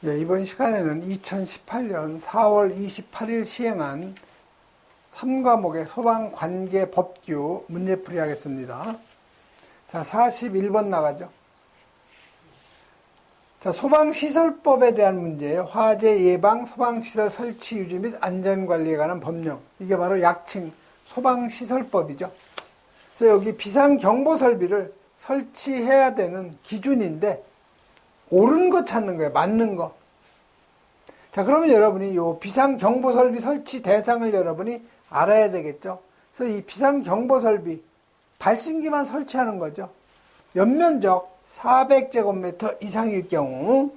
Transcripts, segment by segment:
예, 이번 시간에는 2018년 4월 28일 시행한 3과목의 소방관계법규 문제풀이 하겠습니다. 자, 41번 나가죠. 자, 소방시설법에 대한 문제예요. 화재 예방, 소방시설 설치 유지 및 안전관리에 관한 법령. 이게 바로 약칭 소방시설법이죠. 그래서 여기 비상경보설비를 설치해야 되는 기준인데 옳은 거 찾는 거예요. 맞는 거. 자, 그러면 여러분이 요 비상경보설비 설치 대상을 여러분이 알아야 되겠죠. 그래서 이 비상경보설비 발신기만 설치하는 거죠. 연면적 400제곱미터 이상일 경우,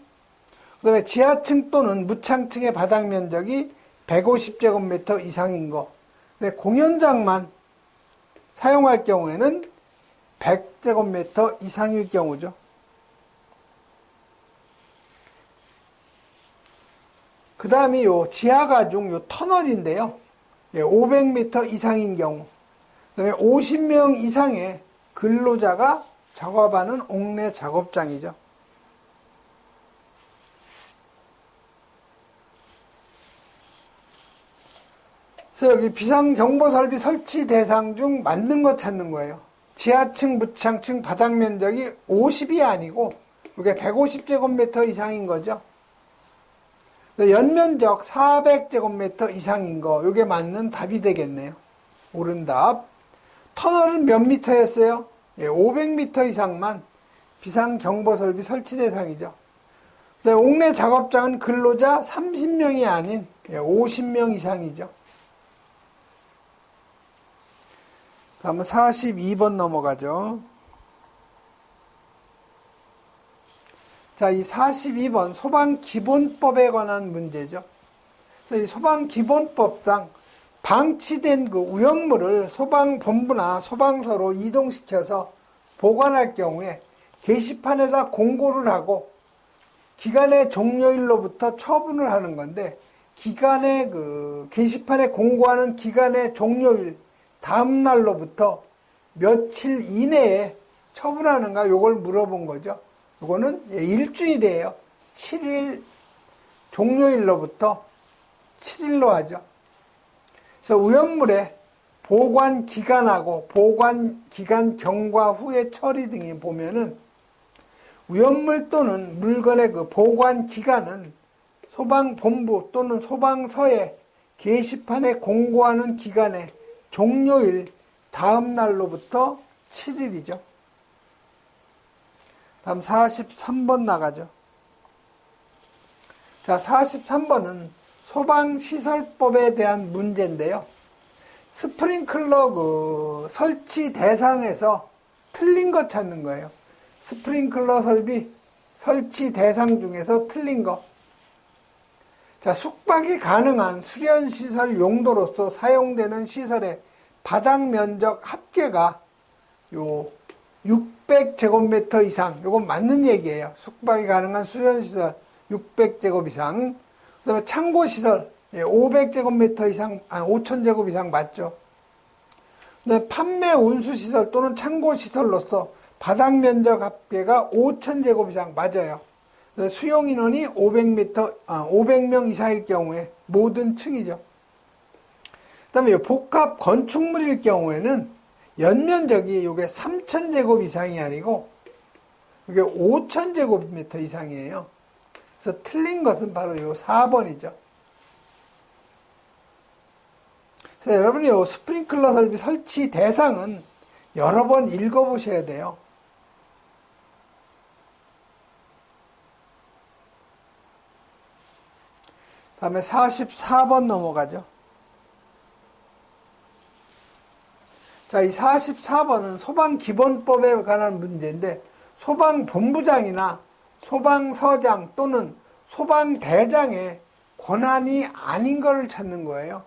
그 다음에 지하층 또는 무창층의 바닥 면적이 150제곱미터 이상인 거, 근데 공연장만 사용할 경우에는 100제곱미터 이상일 경우죠. 그 다음이 요 지하가중 요 터널인데요. 500m 이상인 경우, 그 다음에 50명 이상의 근로자가 작업하는 옥내 작업장이죠. 그래서 여기 비상경보설비 설치 대상 중 맞는 거 찾는 거예요. 지하층, 무창층 바닥 면적이 50이 아니고 이게 150제곱미터 이상인 거죠. 연면적 400제곱미터 이상인 거, 이게 맞는 답이 되겠네요. 옳은 답. 터널은 몇 미터였어요? 500m 이상만 비상경보설비 설치 대상이죠. 옥내 작업장은 근로자 30명이 아닌 50명 이상이죠. 다음은 42번 넘어가죠. 자, 이 42번 소방기본법에 관한 문제죠. 그래서 이 소방기본법상 방치된 그 오염물을 소방본부나 소방서로 이동시켜서 보관할 경우에 게시판에다 공고를 하고 기간의 종료일로부터 처분을 하는 건데, 기간의 그 게시판에 공고하는 기간의 종료일 다음 날로부터 며칠 이내에 처분하는가, 요걸 물어본 거죠. 요거는 일주일이에요. 7일 종료일로부터 7일로 하죠. 그래서 오염물의 보관 기간하고 보관 기간 경과 후의 처리 등이 보면은 오염물 또는 물건의 그 보관 기간은 소방본부 또는 소방서에 게시판에 공고하는 기간의 종료일 다음 날로부터 7일이죠. 다음 43번 나가죠. 자, 43번은 소방시설법에 대한 문제인데요. 스프링클러 그 설치 대상에서 틀린 거 찾는 거예요. 스프링클러 설비 설치 대상 중에서 틀린 거. 자, 숙박이 가능한 수련시설 용도로서 사용되는 시설의 바닥 면적 합계가 요 600제곱미터 이상, 요건 맞는 얘기예요. 숙박이 가능한 수련시설 600제곱 이상. 그 다음에 창고시설 500제곱미터 이상, 5000제곱 이상 맞죠. 근데 판매 운수시설 또는 창고시설로서 바닥 면적 합계가 5000제곱 이상 맞아요. 수용 인원이 500명 이상일 경우에 모든 층이죠. 그 다음에 복합 건축물일 경우에는 연면적이 요게 3000제곱 이상이 아니고 이게 5000제곱미터 이상이에요. 그래서 틀린 것은 바로 요 4번이죠. 그래서 여러분이 요 스프링클러 설비 설치 대상은 여러 번 읽어보셔야 돼요. 다음에 44번 넘어가죠. 자, 이 44번은 소방기본법에 관한 문제인데, 소방본부장이나 소방서장 또는 소방대장의 권한이 아닌 것을 찾는 거예요.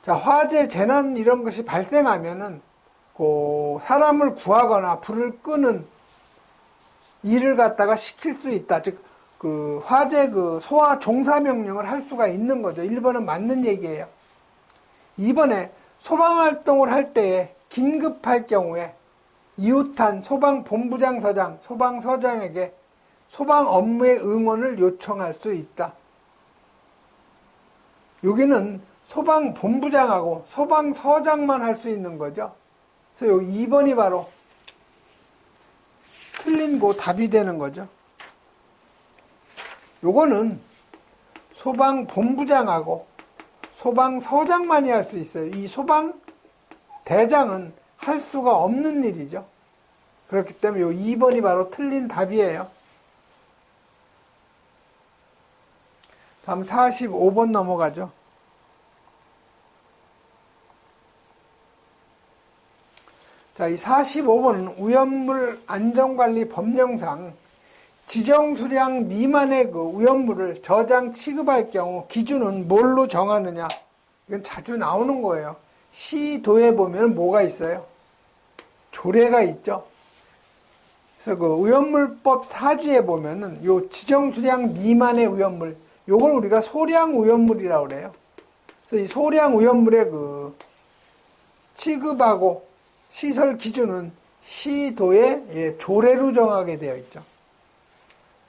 자, 화재, 재난 이런 것이 발생하면은 그 사람을 구하거나 불을 끄는 일을 갖다가 시킬 수 있다. 즉, 그 화재 그 소화 종사 명령을 할 수가 있는 거죠. 1번은 맞는 얘기예요. 2번에 소방활동을 할 때에 긴급할 경우에 이웃한 소방본부장서장, 소방서장에게 소방 업무의 응원을 요청할 수 있다. 여기는 소방본부장하고 소방서장만 할 수 있는 거죠. 그래서 요 2번이 바로 틀린 거 답이 되는 거죠. 요거는 소방본부장하고 소방서장만이 할 수 있어요. 이 소방대장은 할 수가 없는 일이죠. 그렇기 때문에 요 2번이 바로 틀린 답이에요. 다음 45번 넘어가죠. 자, 이 45번은 오염물 안전관리 법령상 지정수량 미만의 그 오염물을 저장 취급할 경우 기준은 뭘로 정하느냐? 이건 자주 나오는 거예요. 시도에 보면 뭐가 있어요? 조례가 있죠. 그래서 그 오염물법 4주에 보면은 요 지정수량 미만의 오염물, 요걸 우리가 소량 오염물이라고 그래요. 그래서 이 소량 오염물의 그 취급하고 시설 기준은 시도의 조례로 정하게 되어 있죠.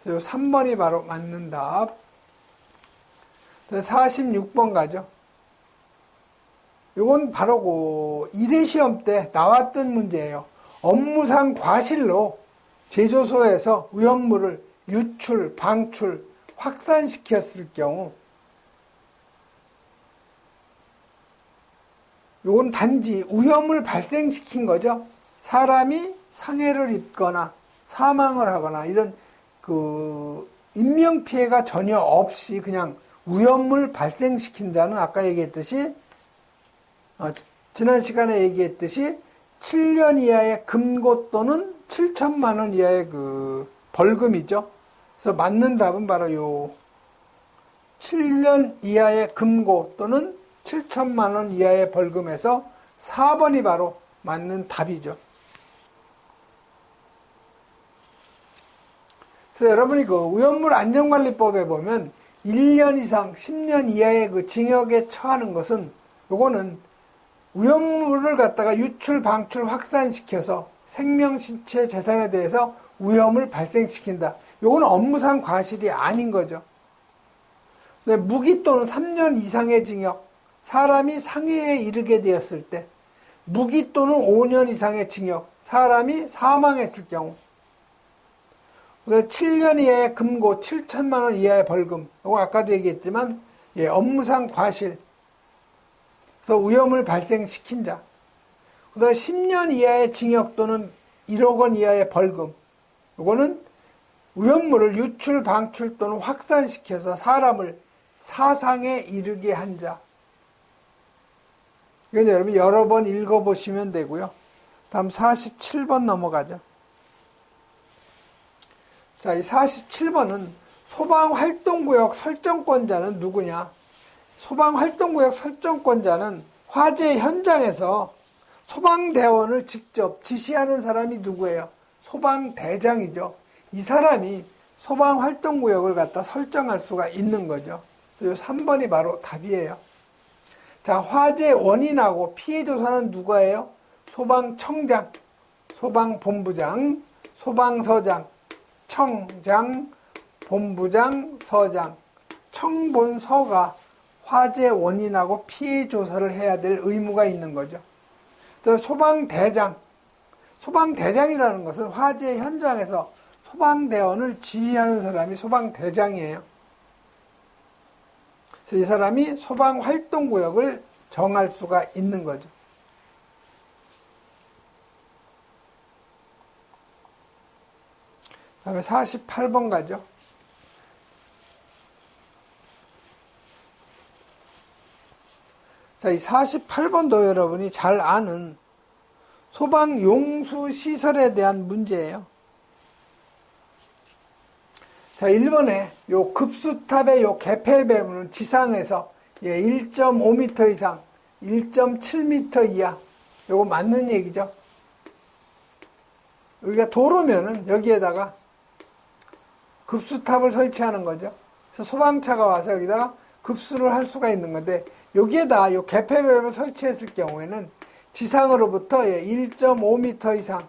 그래서 3번이 바로 맞는 답. 46번 가죠. 이건 바로 그 1회 시험 때 나왔던 문제예요. 업무상 과실로 제조소에서 오염물을 유출, 방출, 확산시켰을 경우 이건 단지 오염을 발생시킨 거죠. 사람이 상해를 입거나 사망을 하거나 이런 그 인명피해가 전혀 없이 그냥 오염물 발생시킨 자는 아까 얘기했듯이 지난 시간에 얘기했듯이 7년 이하의 금고 또는 7천만 원 이하의 그 벌금이죠. 그래서 맞는 답은 바로 요 7년 이하의 금고 또는 7천만 원 이하의 벌금에서 4번이 바로 맞는 답이죠. 그래서 여러분이 그 오염물 안전관리법에 보면 1년 이상 10년 이하의 그 징역에 처하는 것은 요거는 오염물을 갖다가 유출, 방출, 확산시켜서 생명, 신체, 재산에 대해서 오염을 발생시킨다. 요거는 업무상 과실이 아닌 거죠. 근데 무기 또는 3년 이상의 징역, 사람이 상해에 이르게 되었을 때, 무기 또는 5년 이상의 징역, 사람이 사망했을 경우, 7년 이하의 금고, 7천만 원 이하의 벌금, 이거 아까도 얘기했지만, 업무상 과실, 그래서 오염을 발생시킨 자, 그 다음에 10년 이하의 징역 또는 1억 원 이하의 벌금, 이거는 오염물을 유출, 방출 또는 확산시켜서 사람을 사상에 이르게 한 자. 이건 여러분 여러 번 읽어보시면 되고요. 다음 47번 넘어가죠. 자, 이 47번은 소방활동구역 설정권자는 누구냐? 소방활동구역 설정권자는 화재 현장에서 소방대원을 직접 지시하는 사람이 누구예요? 소방대장이죠. 이 사람이 소방활동구역을 갖다 설정할 수가 있는 거죠. 그래서 3번이 바로 답이에요. 자, 화재 원인하고 피해 조사는 누가예요? 소방청장, 소방본부장, 소방서장, 청장, 본부장, 서장, 청본서가 화재 원인하고 피해 조사를 해야 될 의무가 있는 거죠. 소방대장, 소방대장이라는 것은 화재 현장에서 소방대원을 지휘하는 사람이 소방대장이에요. 그래서 이 사람이 소방활동구역을 정할 수가 있는 거죠. 다음에 48번 가죠. 자, 이 48번도 여러분이 잘 아는 소방용수시설에 대한 문제예요. 자, 1번에 요 급수탑의 요 개펠배문은 지상에서 1.5m 이상, 1.7m 이하. 요거 맞는 얘기죠. 여기가 도로면은 여기에다가 급수탑을 설치하는 거죠. 그래서 소방차가 와서 여기다가 급수를 할 수가 있는 건데, 여기에다 요 개폐밸브를 설치했을 경우에는 지상으로부터 1.5m 이상,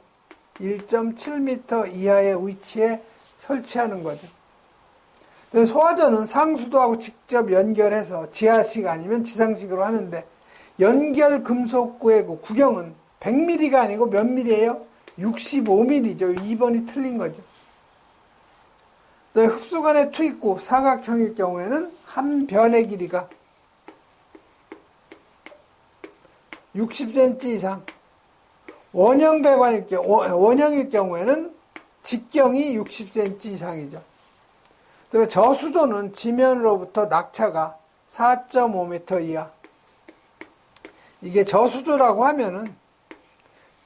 1.7m 이하의 위치에 설치하는 거죠. 소화전은 상수도하고 직접 연결해서 지하식 아니면 지상식으로 하는데, 연결 금속 구해구 구경은 100mm가 아니고 몇 mm예요? 65mm죠. 2번이 틀린 거죠. 흡수관의 투입구 사각형일 경우에는 한 변의 길이가 60cm 이상, 원형일 경우에는 직경이 60cm 이상이죠. 그다음에 저수조는 지면으로부터 낙차가 4.5m 이하. 이게 저수조라고 하면은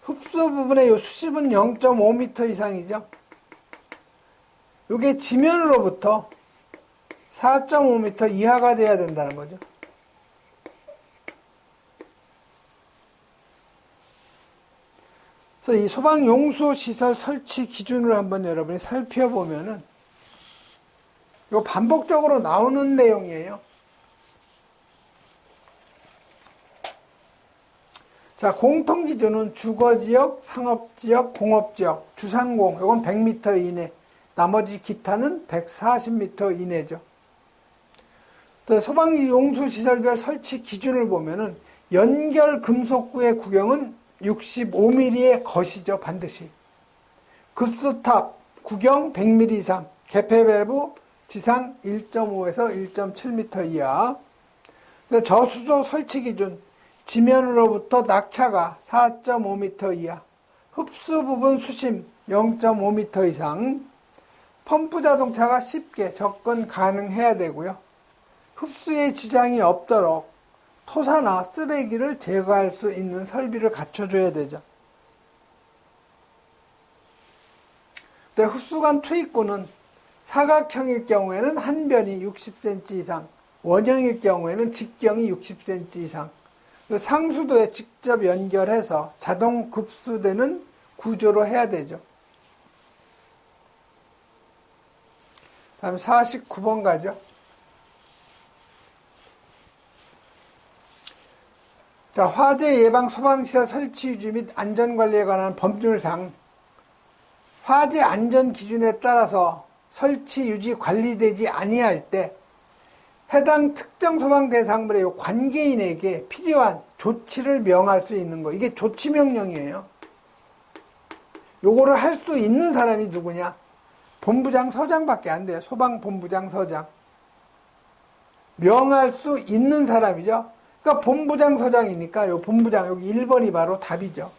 흡수 부분의 요 수심은 0.5m 이상이죠. 이게 지면으로부터 4.5m 이하가 돼야 된다는 거죠. 그래서 이 소방용수시설 설치 기준을 한번 여러분이 살펴보면은 이거 반복적으로 나오는 내용이에요. 자, 공통기준은 주거지역, 상업지역, 공업지역, 주상공, 이건 100m 이내, 나머지 기타는 140m 이내죠. 또 소방용수시설별 설치 기준을 보면은 연결 금속구의 구경은 65mm의 것이죠, 반드시. 급수탑, 구경 100mm 이상, 개폐밸브 지상 1.5에서 1.7m 이하. 저수조 설치 기준, 지면으로부터 낙차가 4.5m 이하, 흡수 부분 수심 0.5m 이상, 펌프 자동차가 쉽게 접근 가능해야 되고요. 흡수에 지장이 없도록 토사나 쓰레기를 제거할 수 있는 설비를 갖춰줘야 되죠. 흡수관 투입구는 사각형일 경우에는 한 변이 60cm 이상, 원형일 경우에는 직경이 60cm 이상, 상수도에 직접 연결해서 자동 급수되는 구조로 해야 되죠. 다음 49번 가죠. 자, 화재 예방 소방시설 설치 유지 및 안전관리에 관한 법률상 화재 안전 기준에 따라서 설치 유지 관리되지 아니할 때 해당 특정 소방 대상물의 관계인에게 필요한 조치를 명할 수 있는 거. 이게 조치명령이에요. 요거를 할 수 있는 사람이 누구냐? 본부장 서장밖에 안 돼요. 소방본부장 서장. 명할 수 있는 사람이죠. 그러니까 본부장 서장이니까 요 본부장 여기 1번이 바로 답이죠.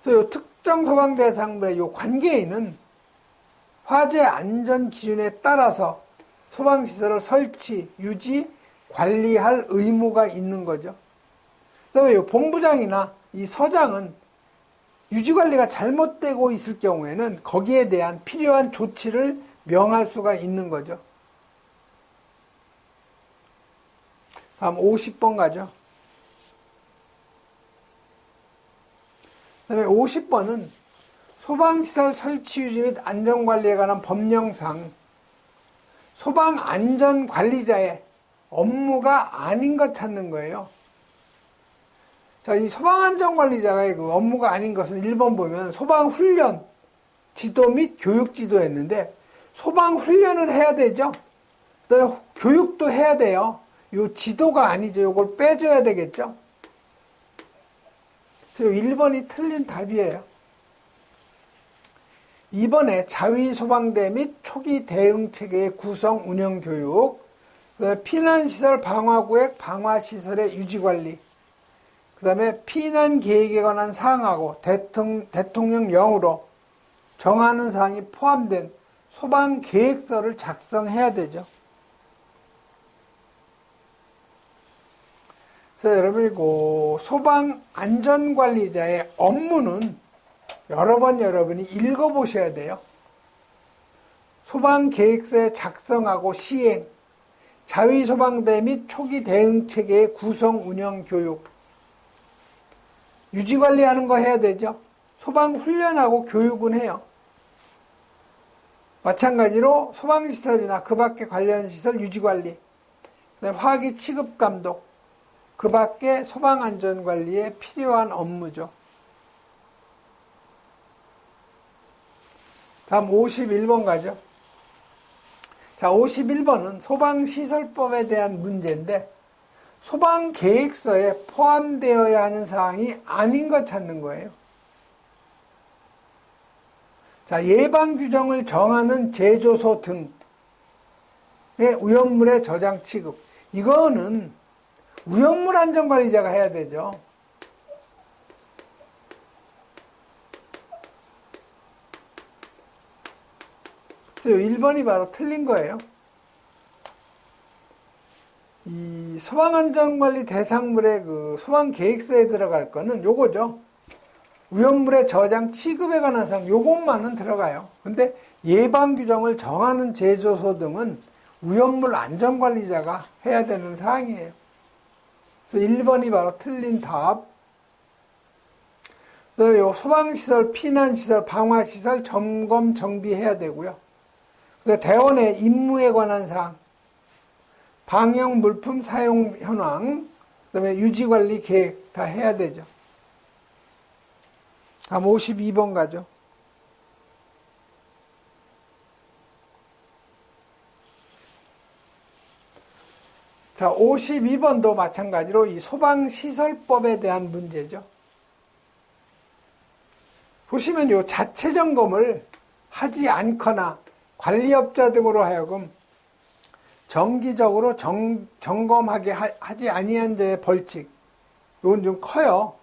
그래서 요 특정 소방 대상물의 요 관계인은 화재 안전 기준에 따라서 소방시설을 설치, 유지, 관리할 의무가 있는 거죠. 그다음에 이 본부장이나 이 서장은 유지관리가 잘못되고 있을 경우에는 거기에 대한 필요한 조치를 명할 수가 있는 거죠. 다음 50번 가죠. 그다음에 50번은 소방시설 설치 유지 및 안전관리에 관한 법령상 소방안전관리자의 업무가 아닌 것 찾는 거예요. 자, 이 소방안전관리자가 그 업무가 아닌 것은 1번 보면 소방훈련, 지도 및 교육지도였는데 소방훈련을 해야 되죠. 그 다음에 교육도 해야 돼요. 요 지도가 아니죠. 요걸 빼줘야 되겠죠. 그래서 1번이 틀린 답이에요. 2번에 자위소방대 및 초기 대응체계의 구성 운영 교육, 피난시설 방화구역 방화시설의 유지관리, 그 다음에 피난계획에 관한 사항하고 대통령령으로 정하는 사항이 포함된 소방계획서를 작성해야 되죠. 그래서 여러분이 그 소방안전관리자의 업무는 여러 번 여러분이 읽어보셔야 돼요. 소방계획서에 작성하고 시행, 자위소방대 및 초기 대응체계의 구성 운영 교육, 유지관리하는 거 해야 되죠. 소방훈련하고 교육은 해요. 마찬가지로 소방시설이나 그 밖의 관련 시설 유지관리, 화기 취급감독, 그 밖의 소방안전관리에 필요한 업무죠. 다음 51번 가죠. 자, 51번은 소방시설법에 대한 문제인데 소방계획서에 포함되어야 하는 사항이 아닌 것 찾는 거예요. 자, 예방규정을 정하는 제조소 등의 위험물의 저장 취급. 이거는 위험물 안전관리자가 해야 되죠. 그래서 1번이 바로 틀린 거예요. 이 소방안전관리 대상물의 그 소방계획서에 들어갈 거는 요거죠. 위험물의 저장 취급에 관한 사항, 요것만은 들어가요. 근데 예방규정을 정하는 제조소 등은 위험물 안전관리자가 해야 되는 사항이에요. 그래서 1번이 바로 틀린 답. 그다음에 요 소방시설, 피난시설, 방화시설 점검, 정비해야 되고요. 대원의 임무에 관한 사항, 방역 물품 사용 현황, 그다음에 유지관리 계획 다 해야 되죠. 다음 52번 가죠. 자, 52번도 마찬가지로 이 소방시설법에 대한 문제죠. 보시면 요 자체 점검을 하지 않거나 관리업자 등으로 하여금 정기적으로 점검하게 하지 아니한 자의 벌칙, 이건 좀 커요.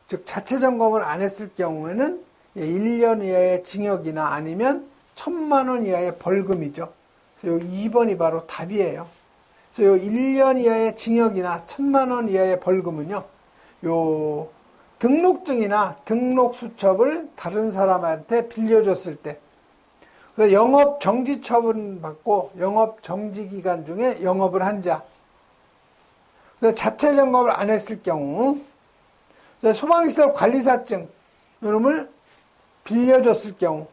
즉 자체 점검을 안 했을 경우에는 1년 이하의 징역이나 아니면 1,000만 원 이하의 벌금이죠. 그래서 2번이 바로 답이에요. 그래서 1년 이하의 징역이나 1,000만 원 이하의 벌금은요, 요 등록증이나 등록수첩을 다른 사람한테 빌려줬을 때, 영업 정지 처분 받고 영업 정지 기간 중에 영업을 한 자, 자체 점검을 안 했을 경우, 소방시설 관리사증 이놈을 빌려줬을 경우,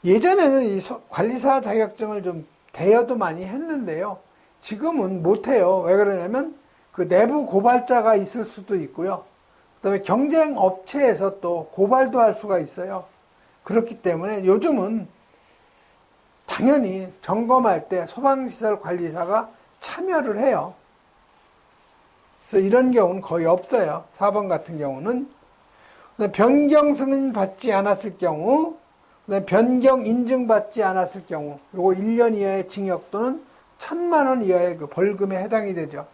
예전에는 이 관리사 자격증을 좀 대여도 많이 했는데요. 지금은 못해요. 왜 그러냐면 그 내부 고발자가 있을 수도 있고요. 그다음에 경쟁 업체에서 또 고발도 할 수가 있어요. 그렇기 때문에 요즘은 당연히 점검할 때 소방시설 관리사가 참여를 해요. 그래서 이런 경우는 거의 없어요. 4번 같은 경우는. 변경 승인 받지 않았을 경우, 변경 인증받지 않았을 경우, 요거 1년 이하의 징역 또는 1,000만 원 이하의 그 벌금에 해당이 되죠.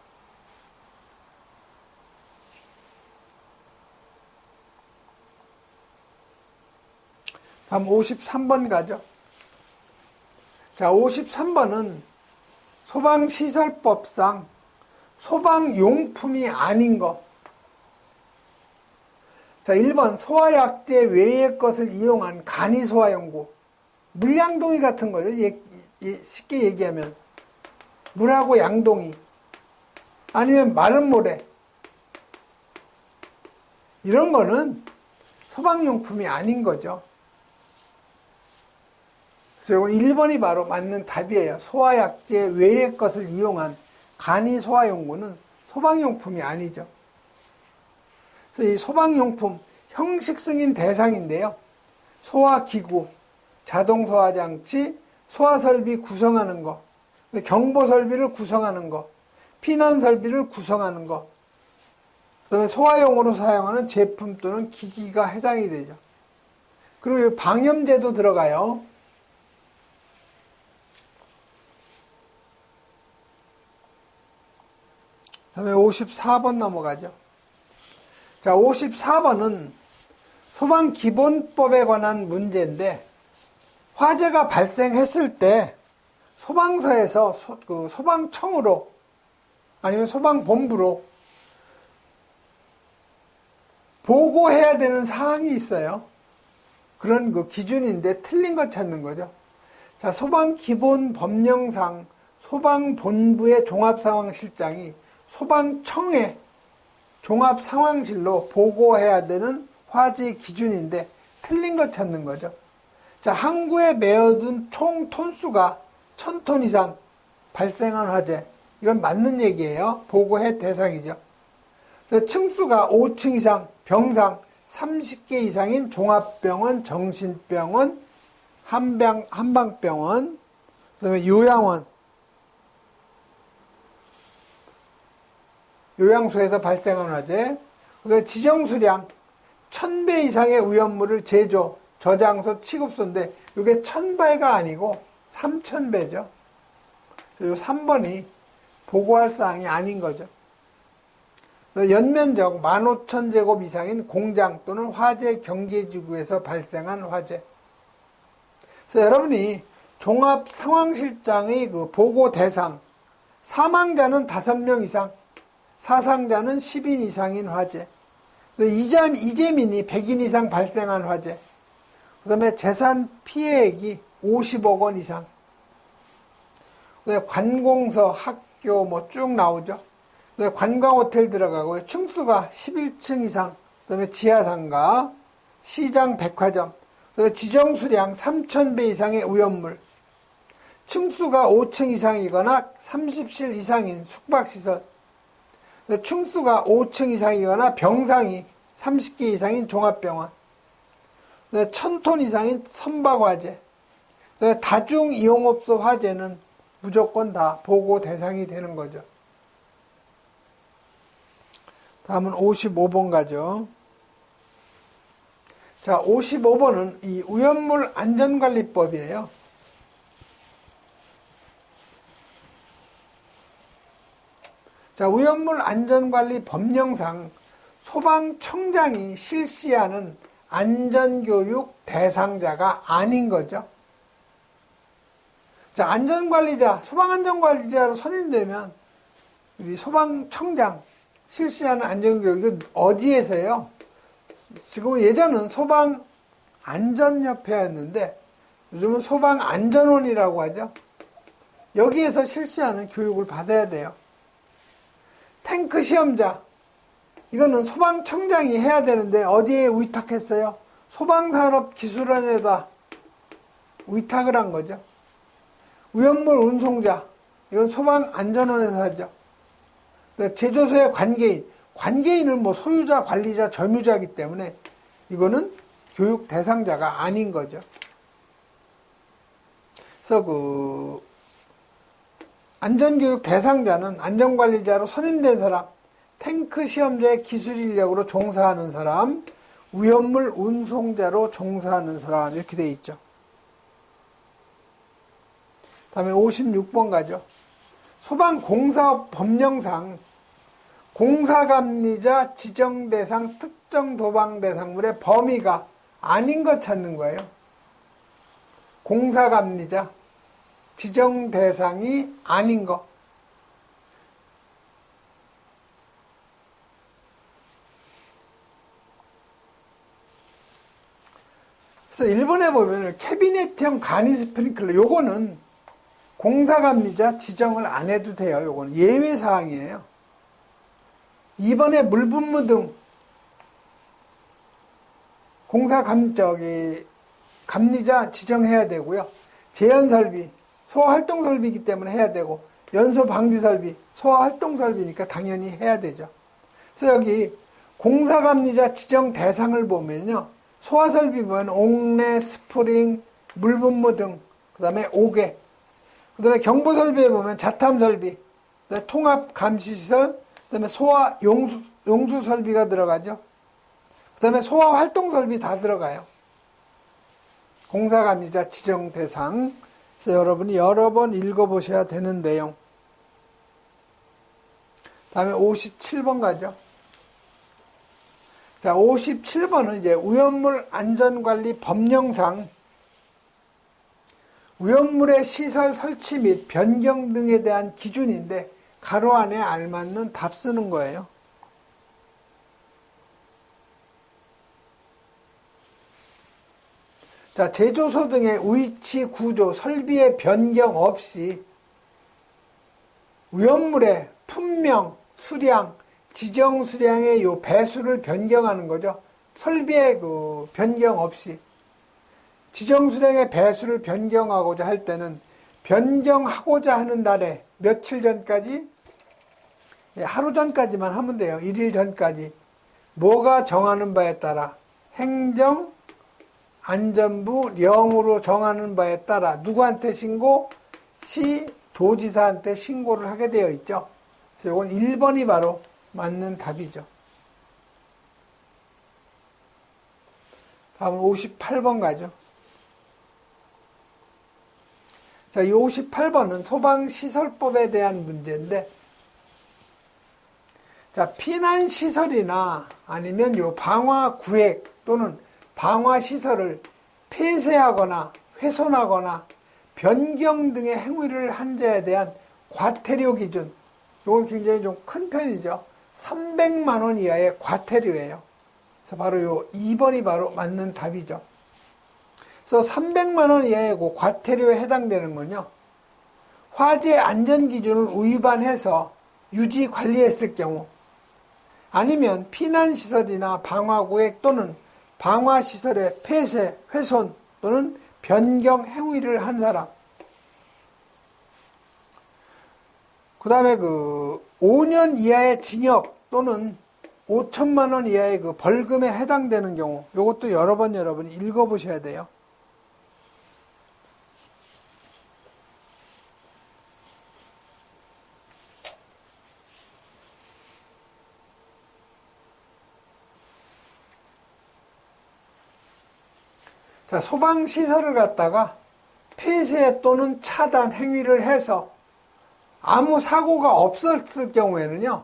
다음 53번 가죠. 자, 53번은 소방시설법상 소방용품이 아닌 것. 자, 1번 소화약제 외의 것을 이용한 간이소화용구. 물양동이 같은 거죠. 쉽게 얘기하면 물하고 양동이, 아니면 마른 모래, 이런 거는 소방용품이 아닌 거죠. 그래서 이건 1번이 바로 맞는 답이에요. 소화약제 외의 것을 이용한 간이소화용구는 소방용품이 아니죠. 그래서 이 소방용품 형식 승인 대상인데요. 소화기구, 자동소화장치, 소화설비 구성하는 거, 경보설비를 구성하는 거, 피난설비를 구성하는 거, 그다음에 소화용으로 사용하는 제품 또는 기기가 해당이 되죠. 그리고 방염제도 들어가요. 다음에 54번 넘어가죠. 자, 54번은 소방기본법에 관한 문제인데, 화재가 발생했을 때 소방서에서 그 소방청으로 아니면 소방본부로 보고해야 되는 사항이 있어요. 그런 그 기준인데 틀린 것 찾는 거죠. 자, 소방기본법령상 소방본부의 종합상황실장이 소방청에 종합상황실로 보고해야 되는 화재 기준인데 틀린 것 찾는 거죠. 자, 항구에 메어둔 총 톤수가 1000톤 이상 발생한 화재. 이건 맞는 얘기예요. 보고해 대상이죠. 그래서 층수가 5층 이상, 병상 30개 이상인 종합병원, 정신병원, 한방병원, 그다음에 요양소에서 발생한 화재. 그다음에 지정수량 1000배 이상의 위험물을 제조, 저장소, 취급소인데 이게 1000배가 아니고 3000배죠. 요 3번이 보고할 사항이 아닌 거죠. 연면적 15,000제곱 이상인 공장 또는 화재 경계지구에서 발생한 화재. 그래서 여러분이 종합 상황실장의 그 보고 대상, 사망자는 5명 이상, 사상자는 10인 이상인 화재, 이재민이 100인 이상 발생한 화재, 그 다음에 재산 피해액이 50억 원 이상, 관공서, 학교 뭐 쭉 나오죠. 관광호텔 들어가고요. 층수가 11층 이상, 그 다음에 지하상가, 시장, 백화점, 그 다음에 지정수량 3000배 이상의 위험물, 층수가 5층 이상이거나 30실 이상인 숙박시설, 층수가 5층 이상이거나 병상이 30개 이상인 종합병원, 1000톤 이상인 선박화재, 다중이용업소 화재는 무조건 다 보고 대상이 되는 거죠. 다음은 55번 가죠. 자, 55번은 이 위험물 안전관리법이에요. 자, 위험물 안전관리 법령상 소방청장이 실시하는 안전교육 대상자가 아닌 거죠. 자, 안전관리자, 소방안전관리자로 선임되면 우리 소방청장 실시하는 안전교육은 어디에서요? 지금 예전은 소방안전협회였는데 요즘은 소방안전원이라고 하죠. 여기에서 실시하는 교육을 받아야 돼요. 탱크 시험자, 이거는 소방청장이 해야 되는데 어디에 위탁했어요? 소방산업기술원에다 위탁을 한 거죠. 위험물 운송자, 이건 소방안전원에서 하죠. 제조소의 관계인은 뭐 소유자, 관리자, 점유자이기 때문에 이거는 교육 대상자가 아닌 거죠. 그래서 그 안전교육 대상자는 안전관리자로 선임된 사람, 탱크 시험자의 기술 인력으로 종사하는 사람, 위험물 운송자로 종사하는 사람, 이렇게 되어 있죠. 다음에 56번 가죠. 소방공사업 법령상 공사감리자 지정대상 특정 도방대상물의 범위가 아닌 것 찾는 거예요. 공사감리자 지정대상이 아닌 거. 그래서 1번에 보면 캐비넷형 간이 스프링클러, 요거는 공사감리자 지정을 안 해도 돼요. 요거는 예외사항이에요. 2번에 물분무 등 감리자 지정해야 되고요. 제연설비, 소화활동설비이기 때문에 해야 되고, 연소방지설비, 소화활동설비니까 당연히 해야 되죠. 그래서 여기 공사감리자 지정 대상을 보면요. 소화설비 보면 옥내, 스프링, 물분무 등, 그 다음에 옥외, 그 다음에 경보설비에 보면 자탐설비, 통합감시시설, 그 다음에 소화 용수설비가 들어가죠. 그 다음에 소화활동설비 다 들어가요. 공사감리자 지정 대상. 그래서 여러분이 여러 번 읽어보셔야 되는 내용. 다음에 57번 가죠. 자, 57번은 이제 위험물 안전관리 법령상 위험물의 시설 설치 및 변경 등에 대한 기준인데 가로 안에 알맞는 답 쓰는 거예요. 자, 제조소 등의 위치, 구조, 설비의 변경 없이 위험물의 품명, 수량, 지정 수량의 요 배수를 변경하는 거죠. 설비의 그 변경 없이. 지정 수량의 배수를 변경하고자 할 때는 변경하고자 하는 날에 며칠 전까지, 하루 전까지만 하면 돼요. 1일 전까지. 뭐가 정하는 바에 따라 행정안전부령으로 정하는 바에 따라 누구한테 신고? 시 도지사한테 신고를 하게 되어 있죠. 그래서 이건 1번이 바로 맞는 답이죠. 다음은 58번 가죠. 자, 이 58번은 소방시설법에 대한 문제인데, 자, 피난시설이나 아니면 요 방화구획 또는 방화시설을 폐쇄하거나 훼손하거나 변경 등의 행위를 한 자에 대한 과태료 기준, 이건 굉장히 좀 큰 편이죠. 300만 원 이하의 과태료예요. 그래서 바로 요 2번이 바로 맞는 답이죠. 그래서 300만 원 이하의 그 과태료에 해당되는 건요, 화재 안전 기준을 위반해서 유지 관리했을 경우, 아니면 피난시설이나 방화구획 또는 방화시설의 폐쇄, 훼손 또는 변경 행위를 한 사람. 그 다음에 5년 이하의 징역 또는 5천만 원 이하의 벌금에 해당되는 경우, 이것도 여러 번 여러분이 읽어보셔야 돼요. 자, 소방시설을 갖다가 폐쇄 또는 차단 행위를 해서 아무 사고가 없었을 경우에는요,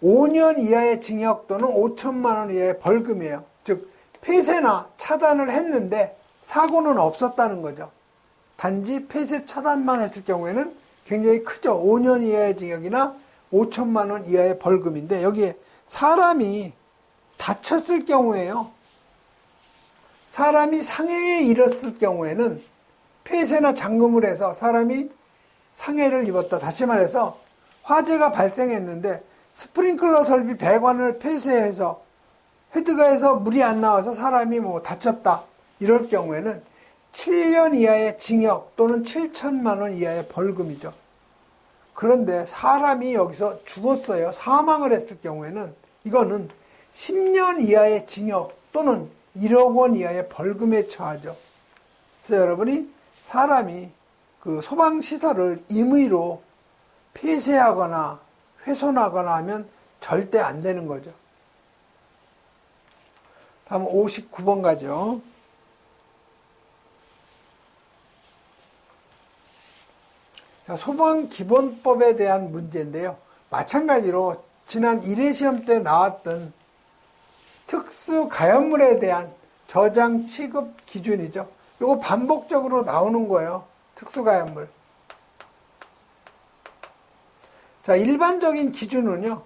5년 이하의 징역 또는 5천만 원 이하의 벌금이에요. 즉, 폐쇄나 차단을 했는데 사고는 없었다는 거죠. 단지 폐쇄 차단만 했을 경우에는 굉장히 크죠. 5년 이하의 징역이나 5천만 원 이하의 벌금인데, 여기에 사람이 다쳤을 경우에요, 사람이 상해에 이르렀을 경우에는 폐쇄나 잠금을 해서 사람이 상해를 입었다. 다시 말해서 화재가 발생했는데 스프링클러 설비 배관을 폐쇄해서 헤드가에서 물이 안 나와서 사람이 다쳤다. 이럴 경우에는 7년 이하의 징역 또는 7천만 원 이하의 벌금이죠. 그런데 사람이 여기서 죽었어요. 사망을 했을 경우에는 이거는 10년 이하의 징역 또는 1억 원 이하의 벌금에 처하죠. 그래서 여러분이 사람이 소방시설을 임의로 폐쇄하거나 훼손하거나 하면 절대 안 되는 거죠. 다음 59번 가죠. 자, 소방기본법에 대한 문제인데요. 마찬가지로 지난 1회 시험 때 나왔던 특수가연물에 대한 저장 취급 기준이죠. 이거 반복적으로 나오는 거예요. 특수가연물. 자, 일반적인 기준은요,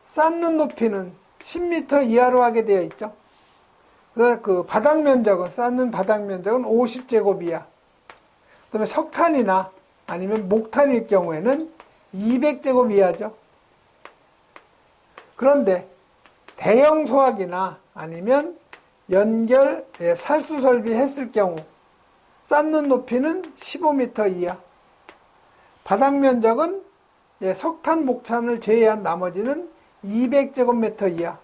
쌓는 높이는 10m 이하로 하게 되어 있죠. 그 바닥 면적은, 쌓는 바닥 면적은 50제곱 이하. 그 다음에 석탄이나 아니면 목탄일 경우에는 200제곱 이하죠. 그런데 대형 소화기나 아니면 연결 살수 설비 했을 경우 쌓는 높이는 15m 이하, 바닥 면적은 석탄, 목탄을 제외한 나머지는 200제곱미터 이하,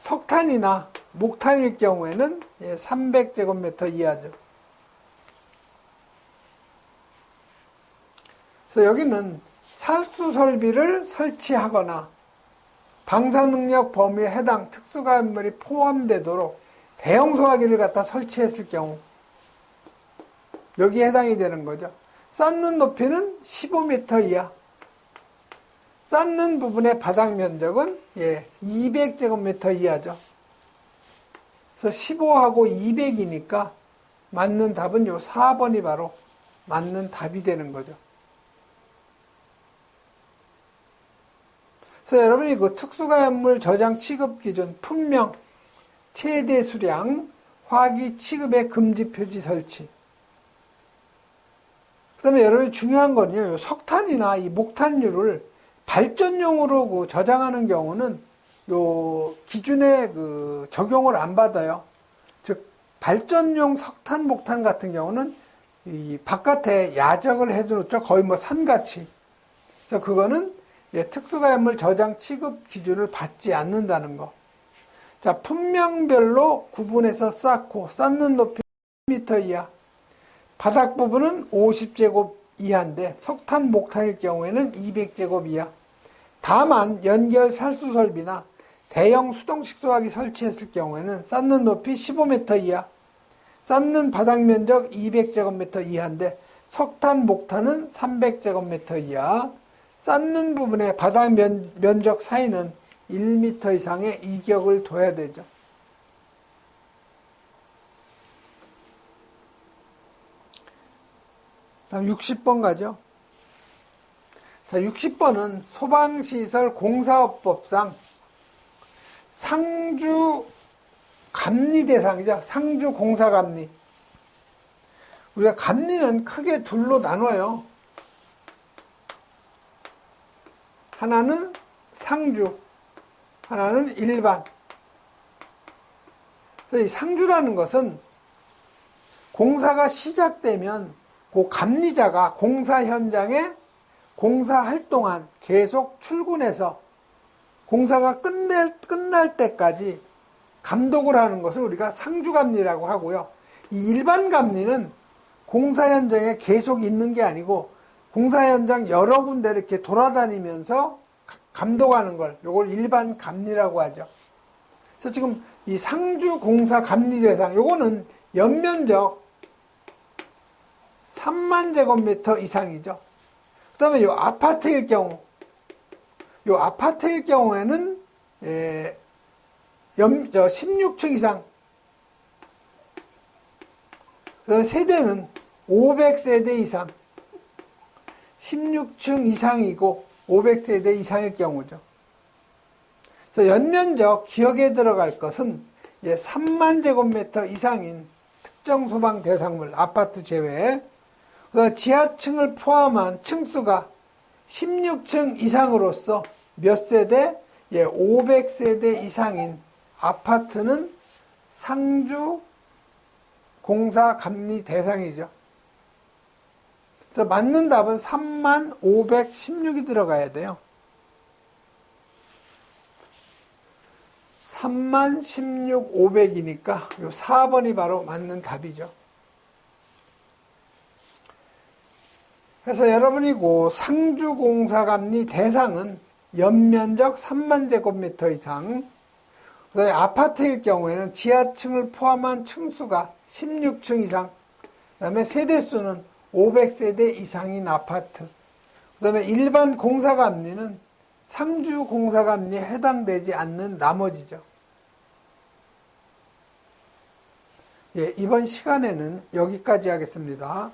석탄이나 목탄일 경우에는 300제곱미터 이하죠. 그래서 여기는 살수 설비를 설치하거나 방사능력 범위에 해당 특수가연물이 포함되도록 대형 소화기를 갖다 설치했을 경우 여기에 해당이 되는 거죠. 쌓는 높이는 15m 이하, 쌓는 부분의 바닥 면적은 200제곱미터 이하죠. 그래서 15하고 200이니까 맞는 답은 요 4번이 바로 맞는 답이 되는 거죠. 그래서 여러분이 그 특수가연물 저장 취급 기준, 품명, 최대 수량, 화기 취급의 금지 표지 설치. 그 다음에 여러분이 중요한 거는요, 석탄이나 이 목탄류를 발전용으로 저장하는 경우는 요 기준에 적용을 안 받아요. 즉, 발전용 석탄, 목탄 같은 경우는 이 바깥에 야적을 해두죠. 거의 뭐 산같이. 그래서 그거는 특수가염물 저장 취급 기준을 받지 않는다는 거. 자, 품명별로 구분해서 쌓고 쌓는 높이 10m 이하, 바닥 부분은 50제곱 이하인데 석탄, 목탄일 경우에는 200제곱 이하. 다만 연결 살수 설비나 대형 수동식소화기 설치했을 경우에는 쌓는 높이 15m 이하, 쌓는 바닥 면적 200제곱미터 이하인데 석탄, 목탄은 300제곱미터 이하, 쌓는 부분의 바닥 면적 사이는 1m 이상의 이격을 둬야 되죠. 다음 60번 가죠. 자, 60번은 소방시설 공사업법상 상주 감리 대상이죠. 상주 공사 감리. 우리가 감리는 크게 둘로 나눠요. 하나는 상주, 하나는 일반. 그래서 이 상주라는 것은 공사가 시작되면 그 감리자가 공사 현장에 공사할 동안 계속 출근해서 공사가 끝날 때까지 감독을 하는 것을 우리가 상주감리라고 하고요. 이 일반 감리는 공사 현장에 계속 있는 게 아니고 공사 현장 여러 군데 이렇게 돌아다니면서 감독하는 걸, 요걸 일반 감리라고 하죠. 그래서 지금 이 상주 공사 감리 대상, 요거는 연면적 3만 제곱미터 이상이죠. 그 다음에 요 아파트일 경우에는 16층 이상. 그 다음에 세대는 500세대 이상. 16층 이상이고 500세대 이상일 경우죠. 그래서 연면적 기억에 들어갈 것은 3만 제곱미터 이상인 특정 소방 대상물, 아파트 제외. 그다음 지하층을 포함한 층수가 16층 이상으로서 몇 세대? 500세대 이상인 아파트는 상주 공사 감리 대상이죠. 그래서 맞는 답은 3만 516이 들어가야 돼요. 3만 16, 500이니까 요 4번이 바로 맞는 답이죠. 그래서 여러분이 그 상주공사감리 대상은 연면적 3만 제곱미터 이상, 그 다음에 아파트일 경우에는 지하층을 포함한 층수가 16층 이상, 그 다음에 세대수는 500세대 이상인 아파트, 그 다음에 일반 공사감리는 상주공사감리에 해당되지 않는 나머지죠. 이번 시간에는 여기까지 하겠습니다.